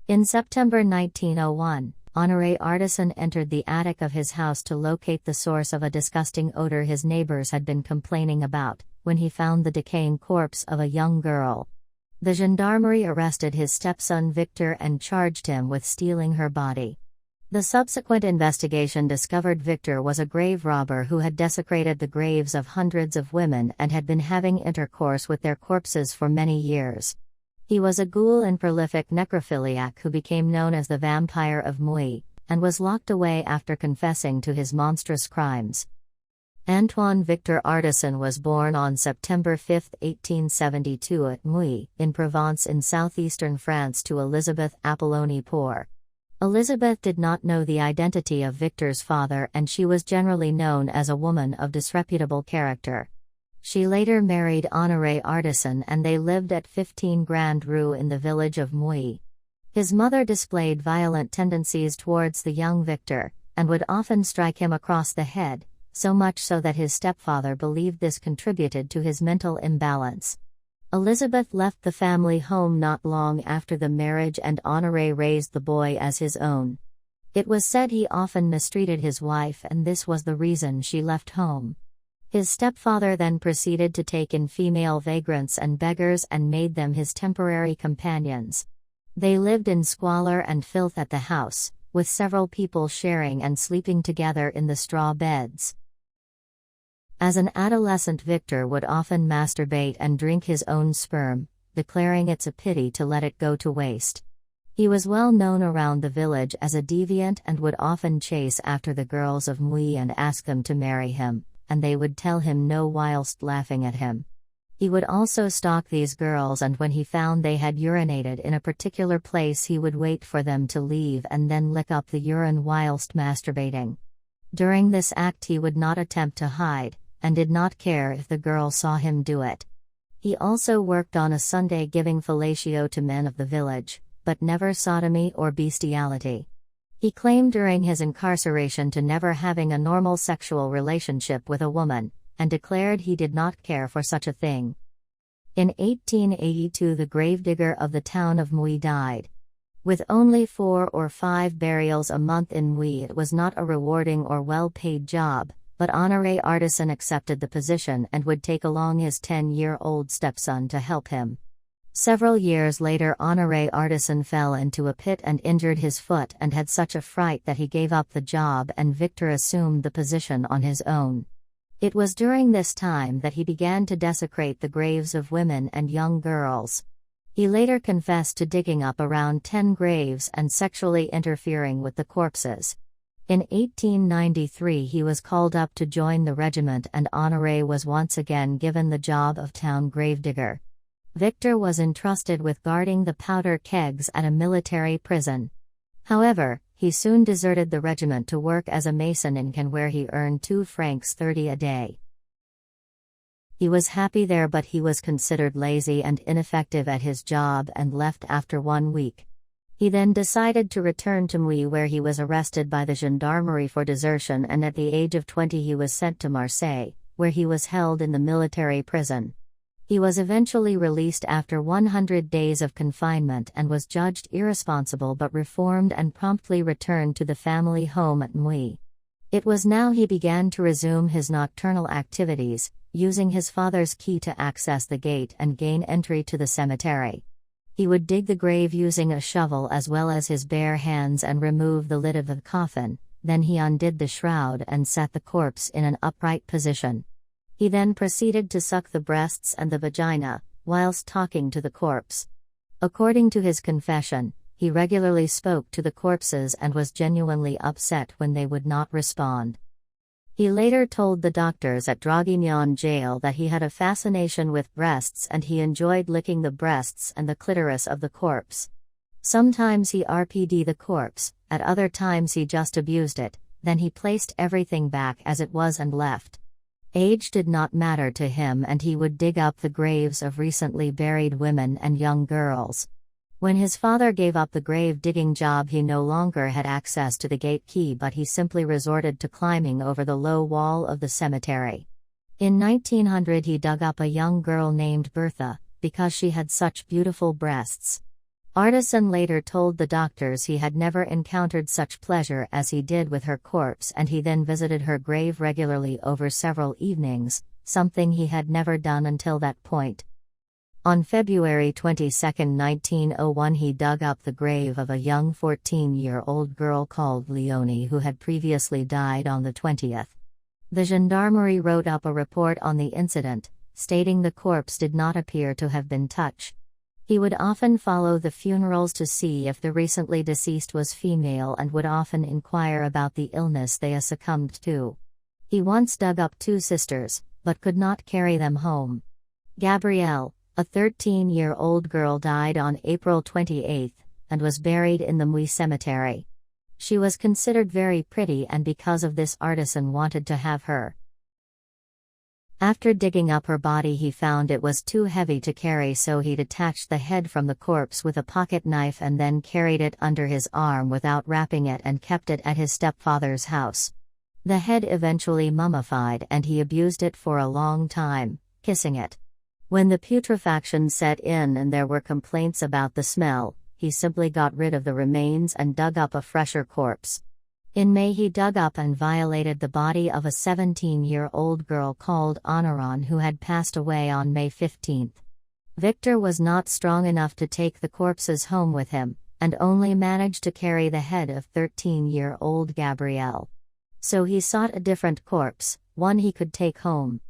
In September 1901, Honore Ardisson entered the attic of his house to locate the source of a disgusting odor his neighbors had been complaining about, when he found the decaying corpse of a young girl. The Gendarmerie arrested his stepson Victor and charged him with stealing her body. The subsequent investigation discovered Victor was a grave robber who had desecrated the graves of hundreds of women and had been having intercourse with their corpses for many years. He was a ghoul and prolific necrophiliac who became known as the Vampire of Muy, and was locked away after confessing to his monstrous crimes. Antoine Victor Ardisson was born on September 5, 1872 at Muy, in Provence in southeastern France to Elizabeth Apolloni Poor. Elizabeth did not know the identity of Victor's father, and she was generally known as a woman of disreputable character. She later married Honore Ardisson and they lived at 15 Grand Rue in the village of Muy. His mother displayed violent tendencies towards the young Victor, and would often strike him across the head, so much so that his stepfather believed this contributed to his mental imbalance. Elizabeth left the family home not long after the marriage, and Honore raised the boy as his own. It was said he often mistreated his wife, and this was the reason she left home. His stepfather then proceeded to take in female vagrants and beggars and made them his temporary companions. They lived in squalor and filth at the house, with several people sharing and sleeping together in the straw beds. As an adolescent, Victor would often masturbate and drink his own sperm, declaring it's a pity to let it go to waste. He was well known around the village as a deviant and would often chase after the girls of Muy and ask them to marry him, and they would tell him no whilst laughing at him. He would also stalk these girls, and when he found they had urinated in a particular place he would wait for them to leave and then lick up the urine whilst masturbating. During this act he would not attempt to hide, and did not care if the girl saw him do it. He also worked on a Sunday giving fellatio to men of the village, but never sodomy or bestiality. He claimed during his incarceration to never having a normal sexual relationship with a woman, and declared he did not care for such a thing. In 1882 the gravedigger of the town of Muy died. With only 4 or 5 burials a month in Muy, it was not a rewarding or well-paid job, but Honore Ardisson accepted the position and would take along his 10-year-old stepson to help him. Several years later Honore Ardisson fell into a pit and injured his foot and had such a fright that he gave up the job, and Victor assumed the position on his own. It was during this time that he began to desecrate the graves of women and young girls. He later confessed to digging up around 10 graves and sexually interfering with the corpses. In 1893 he was called up to join the regiment, and Honore was once again given the job of town gravedigger. Victor was entrusted with guarding the powder kegs at a military prison. However, he soon deserted the regiment to work as a mason in Caen, where he earned 2 francs 30 a day. He was happy there, but he was considered lazy and ineffective at his job and left after 1 week. He then decided to return to Muy, where he was arrested by the Gendarmerie for desertion, and at the age of 20 he was sent to Marseille, where he was held in the military prison. He was eventually released after 100 days of confinement and was judged irresponsible but reformed and promptly returned to the family home at Muy. It was now he began to resume his nocturnal activities, using his father's key to access the gate and gain entry to the cemetery. He would dig the grave using a shovel as well as his bare hands and remove the lid of the coffin. Then he undid the shroud and set the corpse in an upright position. He then proceeded to suck the breasts and the vagina, whilst talking to the corpse. According to his confession, he regularly spoke to the corpses and was genuinely upset when they would not respond. He later told the doctors at Draguignan jail that he had a fascination with breasts and he enjoyed licking the breasts and the clitoris of the corpse. Sometimes he RPD the corpse, at other times he just abused it, then he placed everything back as it was and left. Age did not matter to him, and he would dig up the graves of recently buried women and young girls. When his father gave up the grave digging job, he no longer had access to the gate key, but he simply resorted to climbing over the low wall of the cemetery. In 1900 he dug up a young girl named Bertha, because she had such beautiful breasts. Ardisson later told the doctors he had never encountered such pleasure as he did with her corpse, and he then visited her grave regularly over several evenings, something he had never done until that point. On February 22, 1901, he dug up the grave of a young 14-year-old girl called Leonie who had previously died on the 20th. The Gendarmerie wrote up a report on the incident, stating the corpse did not appear to have been touched. He would often follow the funerals to see if the recently deceased was female and would often inquire about the illness they succumbed to. He once dug up 2 sisters, but could not carry them home. Gabrielle, a 13-year-old girl, died on April 28 and was buried in the Muy cemetery. She was considered very pretty, and because of this Ardisson wanted to have her. After digging up her body, he found it was too heavy to carry, so he detached the head from the corpse with a pocket knife and then carried it under his arm without wrapping it and kept it at his stepfather's house. The head eventually mummified and he abused it for a long time, kissing it. When the putrefaction set in and there were complaints about the smell, he simply got rid of the remains and dug up a fresher corpse. In May, he dug up and violated the body of a 17-year-old girl called Honore who had passed away on May 15. Victor was not strong enough to take the corpses home with him, and only managed to carry the head of 13-year-old Gabrielle. So he sought a different corpse, one he could take home.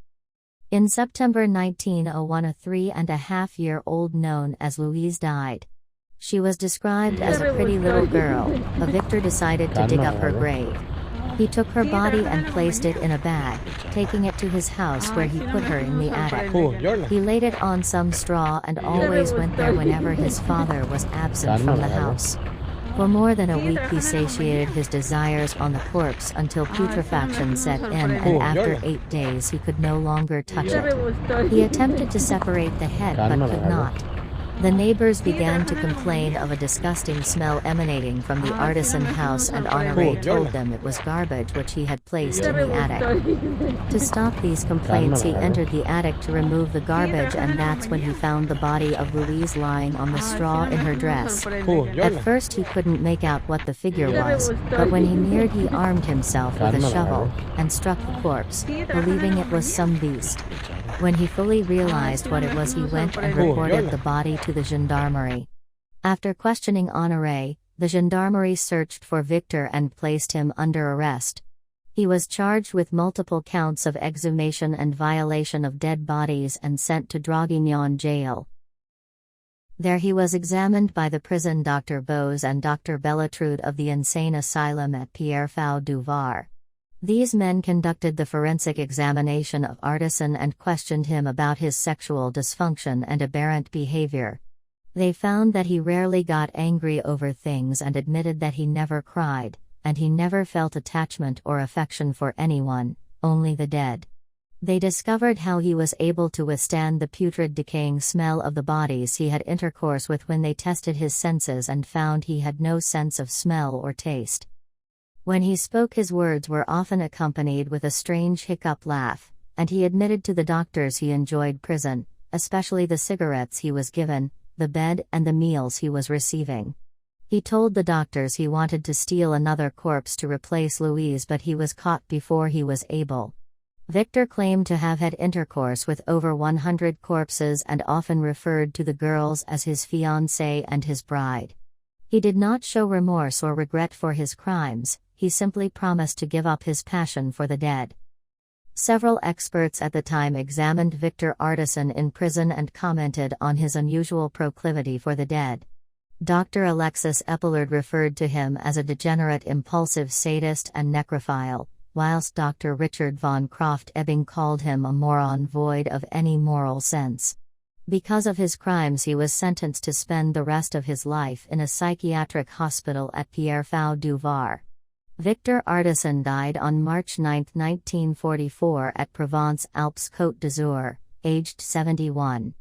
In September 1901, a 3.5-year-old known as Louise died. She was described as a pretty little girl, but Victor decided to dig up her grave. He took her body and placed it in a bag, taking it to his house where he put her in the attic. He laid it on some straw and always went there whenever his father was absent from the house. For more than a week he satiated his desires on the corpse until putrefaction set in, and after 8 days he could no longer touch it. He attempted to separate the head but could not. The neighbors began to complain of a disgusting smell emanating from the Ardisson house, and Honore told them it was garbage which he had placed in the attic. To stop these complaints, he entered the attic to remove the garbage, and that's when he found the body of Louise lying on the straw in her dress. At first he couldn't make out what the figure was, but when he neared, he armed himself with a shovel and struck the corpse, believing it was some beast. When he fully realized what it was, he went and reported the body to the Gendarmerie. After questioning Honore, the Gendarmerie searched for Victor and placed him under arrest. He was charged with multiple counts of exhumation and violation of dead bodies and sent to Draguignan jail. There he was examined by the prison Dr. Bose and Dr. Bellatrude of the insane asylum at Pierrefonds du Var. These men conducted the forensic examination of Ardisson and questioned him about his sexual dysfunction and aberrant behavior. They found that he rarely got angry over things and admitted that he never cried, and he never felt attachment or affection for anyone, only the dead. They discovered how he was able to withstand the putrid, decaying smell of the bodies he had intercourse with when they tested his senses and found he had no sense of smell or taste. When he spoke, his words were often accompanied with a strange hiccup laugh, and he admitted to the doctors he enjoyed prison, especially the cigarettes he was given, the bed and the meals he was receiving. He told the doctors he wanted to steal another corpse to replace Louise, but he was caught before he was able. Victor claimed to have had intercourse with over 100 corpses and often referred to the girls as his fiancée and his bride. He did not show remorse or regret for his crimes, he simply promised to give up his passion for the dead. Several experts at the time examined Victor Ardisson in prison and commented on his unusual proclivity for the dead. Dr. Alexis Epillard referred to him as a degenerate, impulsive sadist and necrophile, whilst Dr. Richard von Croft-Ebing called him a moron void of any moral sense. Because of his crimes, he was sentenced to spend the rest of his life in a psychiatric hospital at Pierrefonds du Var. Victor Ardisson died on March 9, 1944 at Provence-Alpes-Côte d'Azur, aged 71.